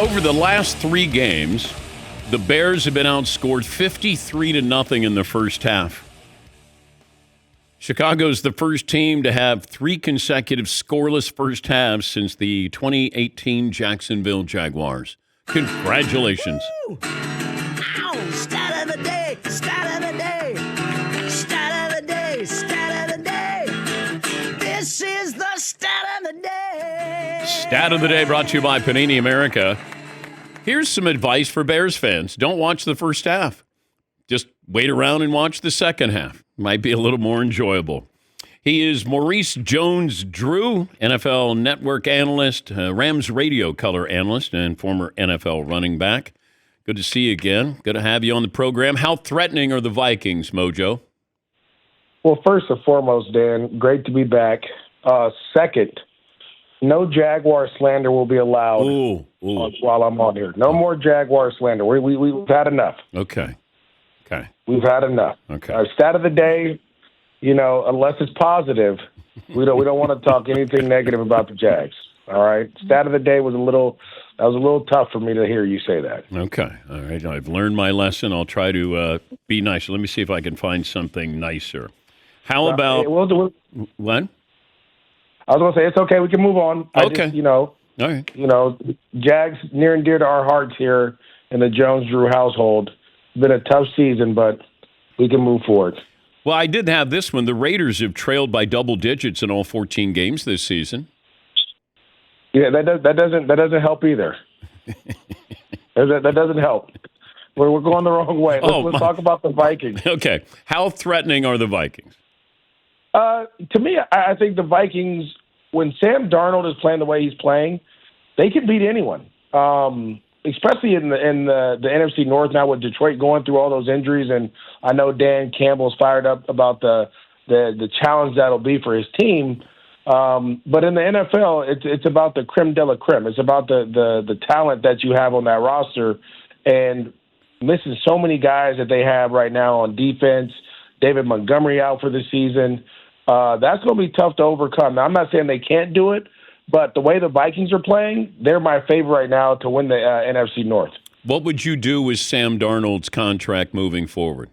Over the last 3 games, the Bears have been outscored 53-0 in the first half. Chicago's the first team to have 3 consecutive scoreless first halves since the 2018 Jacksonville Jaguars. Congratulations. Woo! Ow! Stat of the day! Stat of the day! Stat of the day! Stat of the day! This is the stat of the day! Stat of the day brought to you by Panini America. Here's some advice for Bears fans. Don't watch the first half. Just wait around and watch the second half. Might be a little more enjoyable. He is Maurice Jones-Drew, NFL Network analyst, Rams radio color analyst, and former NFL running back. Good to see you again. Good to have you on the program. How threatening are the Vikings, Mojo? Well, first and foremost, Dan, great to be back. Second, no Jaguar slander will be allowed while I'm on here. No more Jaguar slander. We've had enough. Okay. We've had enough. Okay. Our stat of the day, unless it's positive, we don't want to talk anything negative about the Jags. All right. Stat of the day was a little tough for me to hear you say that. Okay. All right. I've learned my lesson. I'll try to be nicer. Let me see if I can find something nicer. How about what? I was going to say it's okay. We can move on. Okay. All right. Jags near and dear to our hearts here in the Jones-Drew household. It's been a tough season, but we can move forward. Well, I did have this one. The Raiders have trailed by double digits in all 14 games this season. Yeah, that doesn't help either. that doesn't help. We're going the wrong way. Let's talk about the Vikings. Okay. How threatening are the Vikings? To me, I think the Vikings, when Sam Darnold is playing the way he's playing, they can beat anyone. Especially in the NFC North now with Detroit going through all those injuries, and I know Dan Campbell's fired up about the challenge that'll be for his team. But in the NFL, it's about the creme de la creme. It's about the talent that you have on that roster, and missing so many guys that they have right now on defense. David Montgomery out for the season. That's going to be tough to overcome. Now, I'm not saying they can't do it, but the way the Vikings are playing, they're my favorite right now to win the NFC North. What would you do with Sam Darnold's contract moving forward?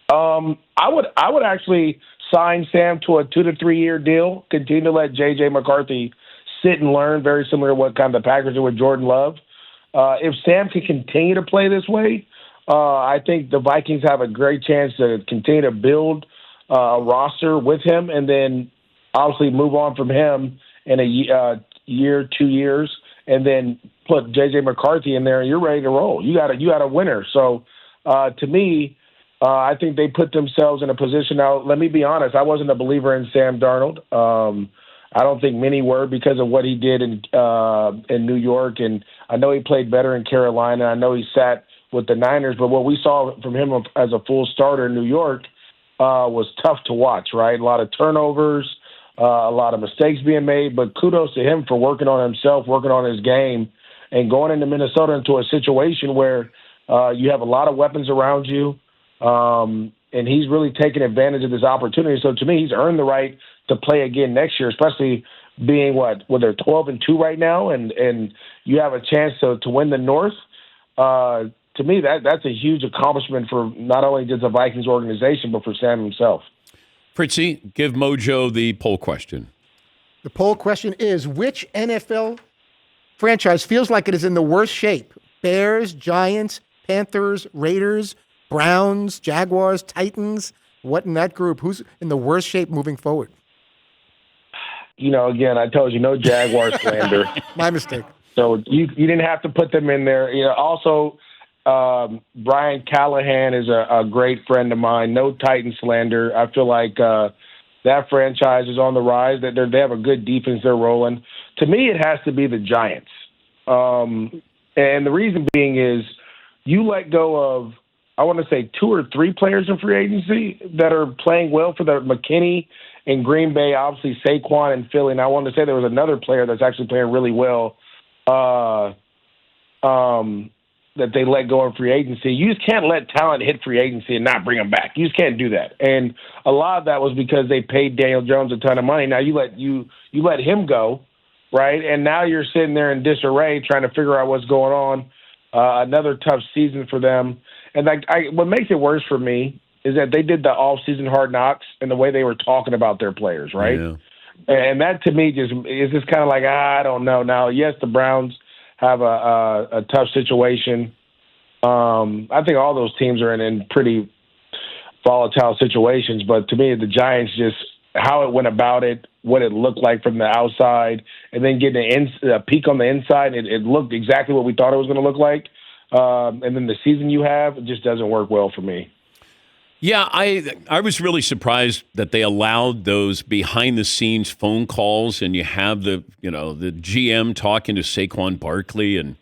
I would actually sign Sam to a 2 to 3 year deal, continue to let J.J. McCarthy sit and learn, very similar to what kind of the Packers did with Jordan Love. If Sam can continue to play this way, I think the Vikings have a great chance to continue to build a roster with him and then obviously move on from him in a year, 2 years, and then put J.J. McCarthy in there, and you're ready to roll. You got a winner. So to me, I think they put themselves in a position now. Let me be honest, I wasn't a believer in Sam Darnold. I don't think many were because of what he did in New York, and I know he played better in Carolina. I know he sat with the Niners, but what we saw from him as a full starter in New York was tough to watch, right? A lot of turnovers, a lot of mistakes being made, but kudos to him for working on himself, working on his game, and going into Minnesota into a situation where you have a lot of weapons around you, and he's really taking advantage of this opportunity. So to me, he's earned the right to play again next year, especially being they're 12-2 right now, and you have a chance to win the North. To me, that's a huge accomplishment for not only just the Vikings organization, but for Sam himself. Fritzy, give Mojo the poll question. The poll question is, which NFL franchise feels like it is in the worst shape? Bears, Giants, Panthers, Raiders, Browns, Jaguars, Titans? What in that group? Who's in the worst shape moving forward? Again, I told you, no Jaguar slander. My mistake. So you didn't have to put them in there. Also, Brian Callahan is a great friend of mine. No Titan slander. I feel like that franchise is on the rise. They have a good defense they're rolling. To me, it has to be the Giants. And the reason being is you let go of, I want to say, 2 or 3 players in free agency that are playing well for the McKinney in Green Bay, obviously Saquon in Philly. And I wanted to say there was another player that's actually playing really well that they let go in free agency. You just can't let talent hit free agency and not bring them back. You just can't do that. And a lot of that was because they paid Daniel Jones a ton of money. Now you let him go, right? And now you're sitting there in disarray trying to figure out what's going on. Another tough season for them. And what makes it worse for me is that they did the off-season hard knocks and the way they were talking about their players, right? Yeah. And that to me is just kind of like, I don't know. Now, yes, the Browns have a tough situation. I think all those teams are in pretty volatile situations, but to me, the Giants, just how it went about it, what it looked like from the outside, and then getting a peek on the inside, it looked exactly what we thought it was going to look like. And then the season you have, it just doesn't work well for me. Yeah, I was really surprised that they allowed those behind-the-scenes phone calls, and you have the GM talking to Saquon Barkley, and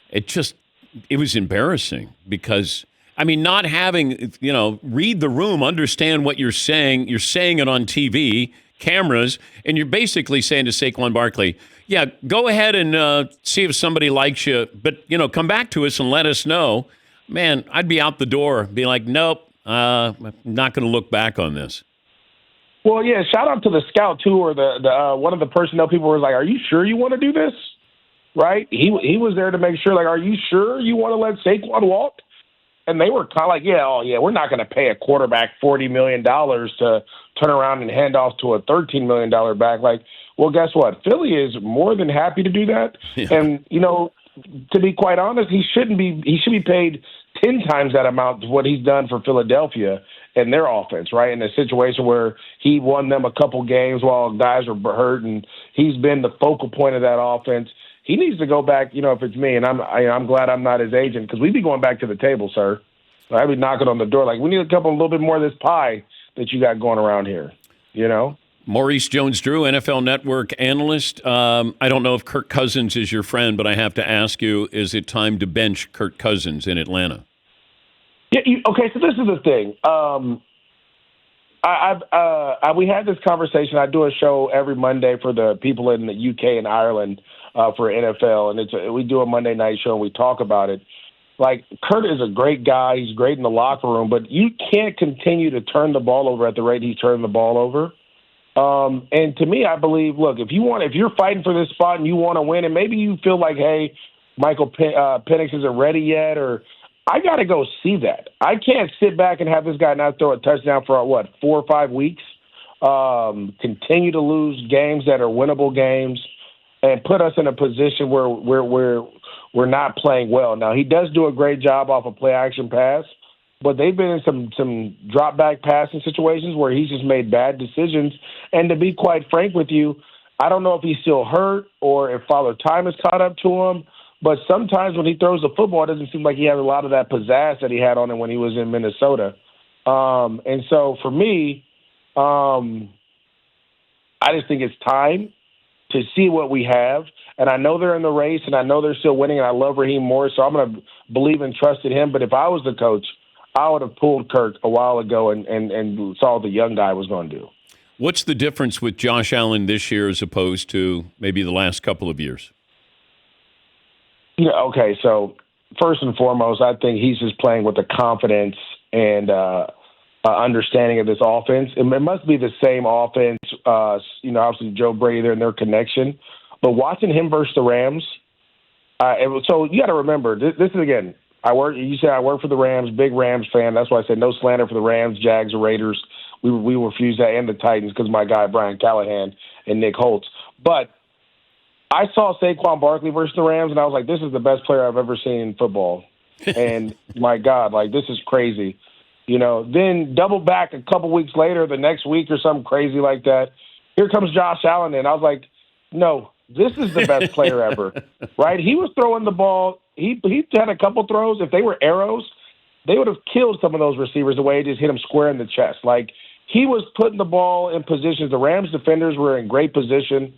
it was embarrassing because, I mean, not having, read the room, understand what you're saying it on TV, cameras, and you're basically saying to Saquon Barkley, yeah, go ahead and see if somebody likes you, but, come back to us and let us know. Man, I'd be out the door, be like, nope. I'm not going to look back on this. Well, yeah, shout out to the scout, too, or the one of the personnel people was like, are you sure you want to do this? Right? He was there to make sure, like, are you sure you want to let Saquon walk? And they were kind of like, we're not going to pay a quarterback $40 million to turn around and hand off to a $13 million back. Like, well, guess what? Philly is more than happy to do that. Yeah. And, to be quite honest, he should be paid 10 times that amount of what he's done for Philadelphia and their offense, right? In a situation where he won them a couple games while guys were hurt, and he's been the focal point of that offense. He needs to go back, if it's me, and I'm glad I'm not his agent, because we'd be going back to the table, sir. I'd be knocking on the door like, we need a little bit more of this pie that you got going around here, Maurice Jones-Drew, NFL Network analyst. I don't know if Kirk Cousins is your friend, but I have to ask you, is it time to bench Kirk Cousins in Atlanta? Yeah. Okay. So this is the thing. We had this conversation. I do a show every Monday for the people in the UK and Ireland for NFL, and we do a Monday night show and we talk about it. Like, Kurt is a great guy. He's great in the locker room, but you can't continue to turn the ball over at the rate he's turning the ball over. And to me, I believe, look, if you're fighting for this spot and you want to win, and maybe you feel like, hey, Michael Penix isn't ready yet, or I got to go see that. I can't sit back and have this guy not throw a touchdown for, 4 or 5 weeks, continue to lose games that are winnable games, and put us in a position where we're not playing well. Now, he does do a great job off a play-action pass, but they've been in some drop-back passing situations where he's just made bad decisions. And to be quite frank with you, I don't know if he's still hurt or if Father Time has caught up to him, but sometimes when he throws the football, it doesn't seem like he has a lot of that pizzazz that he had on him when he was in Minnesota. And so for me, I just think it's time to see what we have. And I know they're in the race, and I know they're still winning, and I love Raheem Morris, so I'm going to believe and trust in him. But if I was the coach, I would have pulled Kirk a while ago and saw what the young guy was going to do. What's the difference with Josh Allen this year as opposed to maybe the last couple of years? Okay, so first and foremost, I think he's just playing with the confidence and understanding of this offense. It must be the same offense, obviously Joe Brady there and their connection. But watching him versus the Rams, so you got to remember, this is, again, you said I work for the Rams, big Rams fan. That's why I said no slander for the Rams, Jags, or Raiders. We refuse that, and the Titans, because my guy Brian Callahan and Nick Holtz. But I saw Saquon Barkley versus the Rams, and I was like, this is the best player I've ever seen in football. And my God, like, this is crazy. Then double back a couple weeks later, the next week or something crazy like that, here comes Josh Allen, and I was like, no, this is the best player ever, right? He was throwing the ball. He had a couple throws. If they were arrows, they would have killed some of those receivers the way he just hit them square in the chest. Like, he was putting the ball in positions. The Rams defenders were in great position,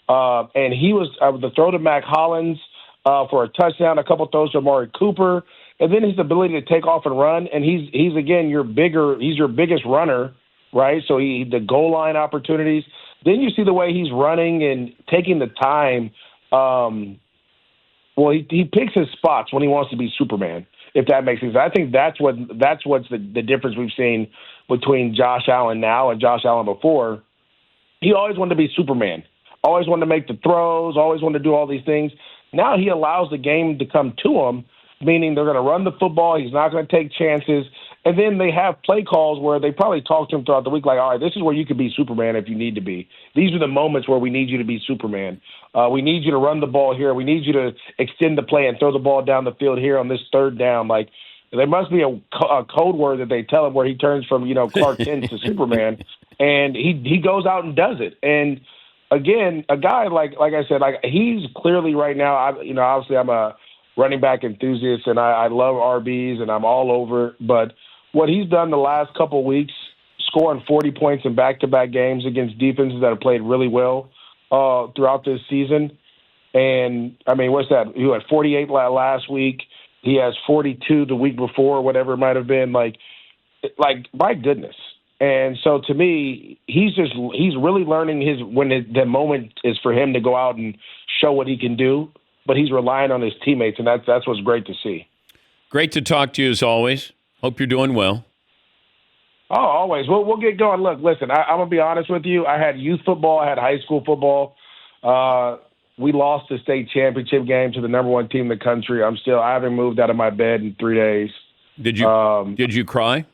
and he was the throw to Mac Hollins for a touchdown, a couple throws to Amari Cooper, and then his ability to take off and run. And he's again he's your biggest runner, right? So the goal line opportunities. Then you see the way he's running and taking the time. He picks his spots when he wants to be Superman, if that makes sense. I think that's what's the difference we've seen between Josh Allen now and Josh Allen before. He always wanted to be Superman, always wanted to make the throws, always wanted to do all these things. Now he allows the game to come to him, meaning they're going to run the football. He's not going to take chances. And then they have play calls where they probably talk to him throughout the week like, all right, this is where you could be Superman if you need to be. These are the moments where we need you to be Superman. We need you to run the ball here. We need you to extend the play and throw the ball down the field here on this third down. Like, there must be a code word that they tell him where he turns from, Clark Kent to Superman, and he goes out and does it. And again, a guy like I said, like he's clearly right now. Obviously I'm a running back enthusiast, and I love RBs, and I'm all over it. But what he's done the last couple of weeks, scoring 40 points in back-to-back games against defenses that have played really well throughout this season. And, I mean, what's that? He had 48 last week. He has 42 the week before, whatever it might have been. Like my goodness. And so to me, he's really learning when the moment is for him to go out and show what he can do, but he's relying on his teammates, and that's what's great to see. Great to talk to you as always. Hope you're doing well. Oh, always. We'll get going. Look, listen, I'm going to be honest with you. I had youth football. I had high school football. We lost the state championship game to the number one team in the country. I haven't moved out of my bed in 3 days. Did you cry?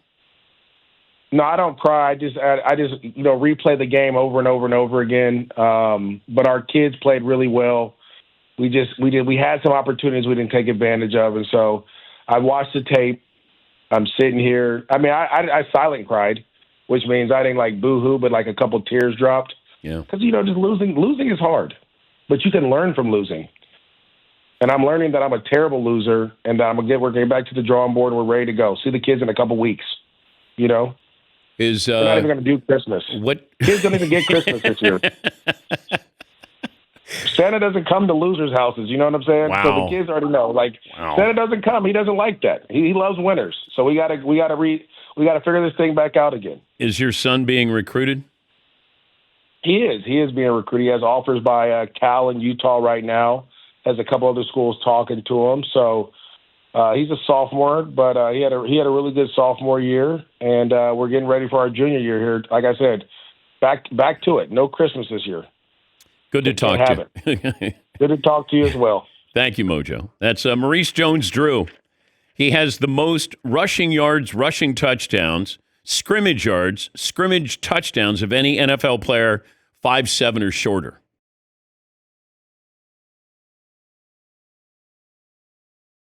No, I don't cry. I just replay the game over and over and over again. But our kids played really well. We had some opportunities we didn't take advantage of, and so I watched the tape. I'm sitting here. I mean, I silent cried, which means I didn't like boo-hoo, but like a couple tears dropped. Yeah. Because, just losing is hard, but you can learn from losing. And I'm learning that I'm a terrible loser, and that we're getting back to the drawing board, and we're ready to go. See the kids in a couple weeks, We're not even going to do Christmas. What? Kids don't even get Christmas this year. Santa doesn't come to losers' houses. You know what I'm saying? Wow. So the kids already know. Wow. Santa doesn't come. He doesn't like that. He loves winners. So we gotta figure this thing back out again. Is your son being recruited? He is. He is being recruited. He has offers by Cal in Utah right now. Has a couple other schools talking to him. So he's a sophomore, but he had a really good sophomore year, and we're getting ready for our junior year here. Like I said, back to it. No Christmas this year. Good to talk to you. Good to talk to you as well. Thank you, Mojo. That's Maurice Jones-Drew. He has the most rushing yards, rushing touchdowns, scrimmage yards, scrimmage touchdowns of any NFL player 5'7" or shorter.